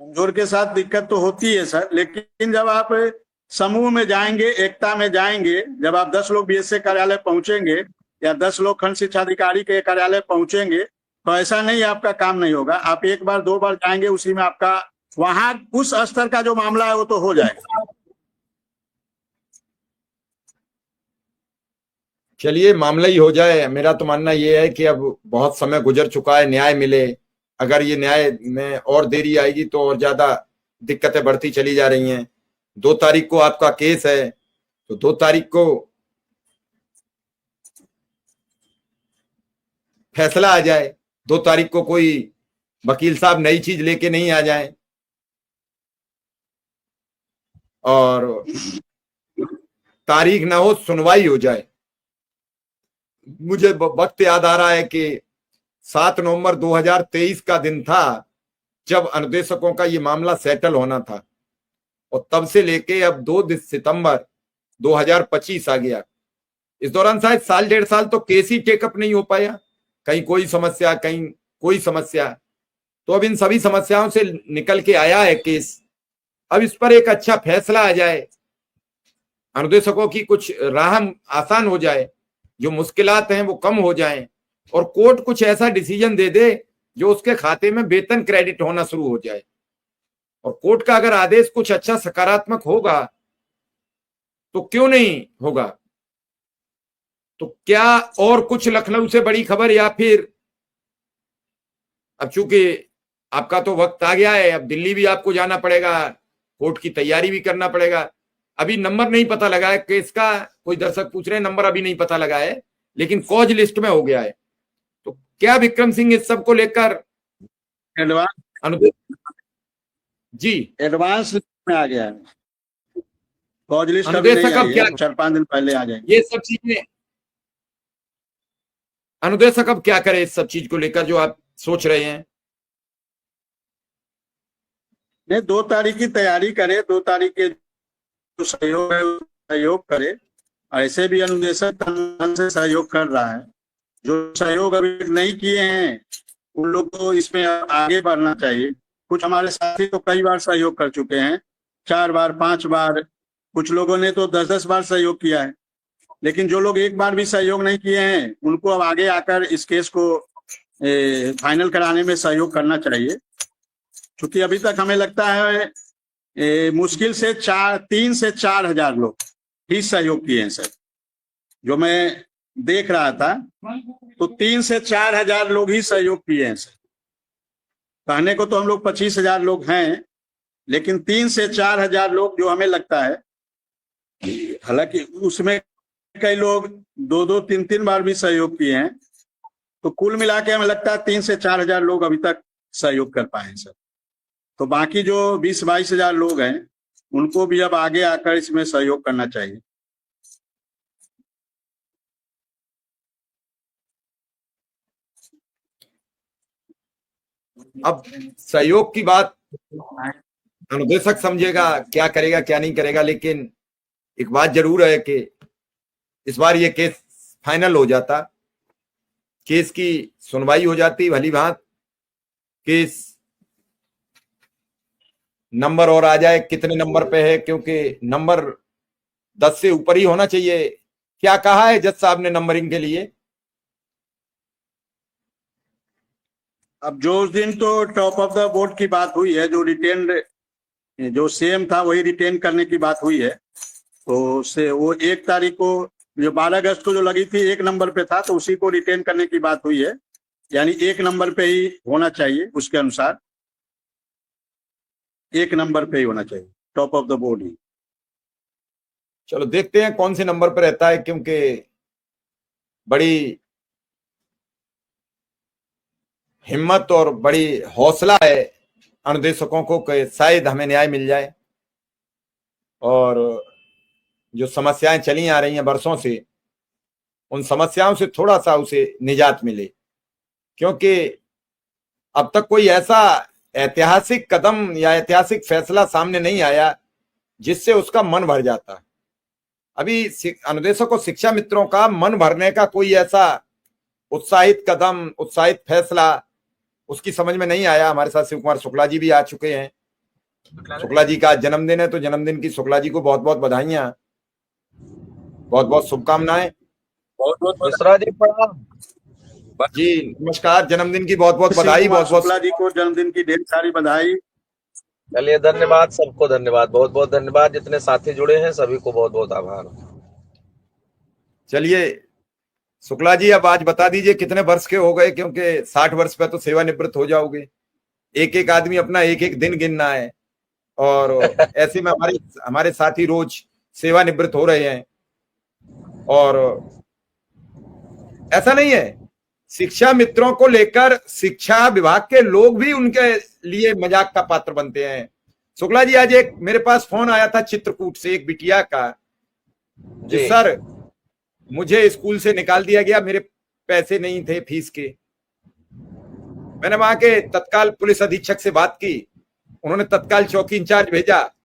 कमजोर के साथ दिक्कत तो होती है सर, लेकिन जब आप समूह में जाएंगे, एकता में जाएंगे, जब आप 10 लोग बीएसए कार्यालय पहुंचेंगे या 10 लोग खंड शिक्षा अधिकारी के कार्यालय पहुंचेंगे, तो ऐसा नहीं आपका काम नहीं होगा। आप एक बार दो बार जाएंगे, उसी में आपका वहां उस स्तर का जो मामला है वो तो हो जाएगा। चलिए मामला ही हो जाए। मेरा तो मानना ये है कि अब बहुत समय गुजर चुका है, न्याय मिले। अगर ये न्याय में और देरी आएगी तो और ज्यादा दिक्कतें बढ़ती चली जा रही हैं। 2 तारीख को आपका केस है, तो 2 तारीख को फैसला आ जाए। 2 तारीख को कोई वकील साहब नई चीज लेके नहीं आ जाए और तारीख ना हो, सुनवाई हो जाए। मुझे वक्त याद आ रहा है कि 7 नवंबर 2023 का दिन था जब अनुदेशकों का ये मामला सेटल होना था, और तब से लेके अब 2 सितंबर 2025 आ गया। इस दौरान शायद साल 1.5 साल तो केस ही टेकअप नहीं हो पाया, कहीं कोई समस्या, कहीं कोई समस्या। तो अब इन सभी समस्याओं से निकल के आया है केस। अब इस पर एक अच्छा फैसला आ जाए, अनुदेशकों की कुछ राह आसान हो जाए, जो मुश्किलात हैं वो कम हो जाएं, और कोर्ट कुछ ऐसा डिसीजन दे दे जो उसके खाते में वेतन क्रेडिट होना शुरू हो जाए। और कोर्ट का अगर आदेश कुछ अच्छा सकारात्मक होगा तो क्यों नहीं होगा। तो क्या और कुछ लखनऊ से बड़ी खबर, या फिर अब चूंकि आपका तो वक्त आ गया है, अब दिल्ली भी आपको जाना पड़ेगा, कोर्ट की तैयारी भी करना पड़ेगा। अभी नंबर नहीं पता लगा है केस का, कोई दर्शक पूछ रहे हैं, नंबर अभी नहीं पता लगा है, लेकिन कॉज लिस्ट में हो गया है। तो क्या विक्रम सिंह इस सब को लेकर एडवांस अनुदेश जी एडवांस में आ गया है। फौज लिस्ट अभी नहीं अनुदेशक अब आई क्या, है, 4-5 दिन पहले आ जाएंगे। ये सब चीजें अनुदेशक अब क्या करे इस सब चीज को लेकर जो आप सोच रहे हैं? नहीं, 2 तारीख की तैयारी करे, 2 तारीख के जो सहयोग है सहयोग करे। ऐसे भी अनुदेशक तन से सहयोग कर रहा है। जो सहयोग अभी नहीं किए हैं उन लोग को इसमें आगे बढ़ना चाहिए। कुछ हमारे साथी तो कई बार सहयोग कर चुके हैं, 4 बार 5 बार, कुछ लोगों ने तो 10-10 बार सहयोग किया है। लेकिन जो लोग एक बार भी सहयोग नहीं किए हैं उनको अब आगे आकर इस केस को फाइनल कराने में सहयोग करना चाहिए। क्योंकि अभी तक हमें लगता है मुश्किल से 3 से 4 हजार लोग ही सहयोग किए हैं सर। जो मैं देख रहा था तो 3 से 4 हजार लोग ही सहयोग किए हैं सर। कहने को तो हम लोग 25 हजार लोग हैं, लेकिन 3 से 4 हजार लोग जो हमें लगता है, हालांकि उसमें कई लोग 2-2 3-3 बार भी सहयोग किए हैं, तो कुल मिला के हमें लगता है 3 से 4 हजार लोग अभी तक सहयोग कर पाए हैं सर। तो बाकी जो 20-22 हजार लोग हैं उनको भी अब आगे आकर इसमें सहयोग करना चाहिए। अब सहयोग की बात अनुदेशक समझेगा, क्या करेगा क्या नहीं करेगा, लेकिन एक बात जरूर है कि इस बार ये केस फाइनल हो जाता, केस की सुनवाई हो जाती भली भांत, केस नंबर और आ जाए, कितने नंबर पे है, क्योंकि नंबर 10 से ऊपर ही होना चाहिए। क्या कहा है जज साहब ने नंबरिंग के लिए? अब जो उस दिन तो टॉप ऑफ द बोर्ड की बात हुई है, जो रिटेन जो सेम था वही रिटेन करने की बात हुई है। तो से वो 1 तारीख को, जो 12 अगस्त को जो लगी थी 1 नंबर पे था, तो उसी को रिटेन करने की बात हुई है। यानी 1 नंबर पे ही होना चाहिए, उसके अनुसार 1 नंबर पे ही होना चाहिए, टॉप ऑफ द बोर्ड ही। चलो देखते हैं कौन से नंबर पर रहता है, क्योंकि बड़ी हिम्मत और बड़ी हौसला है अनुदेशकों को कि शायद हमें न्याय मिल जाए, और जो समस्याएं चली आ रही हैं वर्षों से, उन समस्याओं से थोड़ा सा उसे निजात मिले। क्योंकि अब तक कोई ऐसा ऐतिहासिक कदम या ऐतिहासिक फैसला सामने नहीं आया जिससे उसका मन भर जाता। अभी अनुदेशकों शिक्षा मित्रों का मन भरने का कोई ऐसा उत्साहित कदम, उत्साहित फैसला उसकी समझ में नहीं आया। हमारे साथ शिव कुमार शुक्ला जी भी आ चुके हैं, शुक्ला जी का आज जन्मदिन है, तो जन्मदिन की शुक्ला जी को बहुत बहुत बधाइयां, बहुत बहुत शुभकामनाएं। बहुत बहुत मिश्रा जी प्रणाम। जी नमस्कार, जन्मदिन की बहुत बहुत शिव बधाई, कुमार बहुत बहुत शुक्ला जी को जन्मदिन की ढेर सारी बधाई। चलिए धन्यवाद, सबको धन्यवाद, बहुत बहुत धन्यवाद, जितने साथी जुड़े हैं सभी को बहुत बहुत आभार। चलिए शुक्ला जी, अब आज बता दीजिए कितने वर्ष के हो गए, क्योंकि 60 वर्ष पे तो सेवानिवृत्त हो जाओगे। एक एक आदमी अपना एक एक दिन गिनना है, और ऐसे में हमारे हमारे साथी रोज सेवानिवृत्त हो रहे हैं। और ऐसा नहीं है, शिक्षा मित्रों को लेकर शिक्षा विभाग के लोग भी उनके लिए मजाक का पात्र बनते हैं। शुक्ला जी, आज एक मेरे पास फोन आया था चित्रकूट से एक बिटिया का, जी सर मुझे स्कूल से निकाल दिया गया, मेरे पैसे नहीं थे फीस के। मैंने वहां के तत्काल पुलिस अधीक्षक से बात की, उन्होंने तत्काल चौकी इंचार्ज भेजा,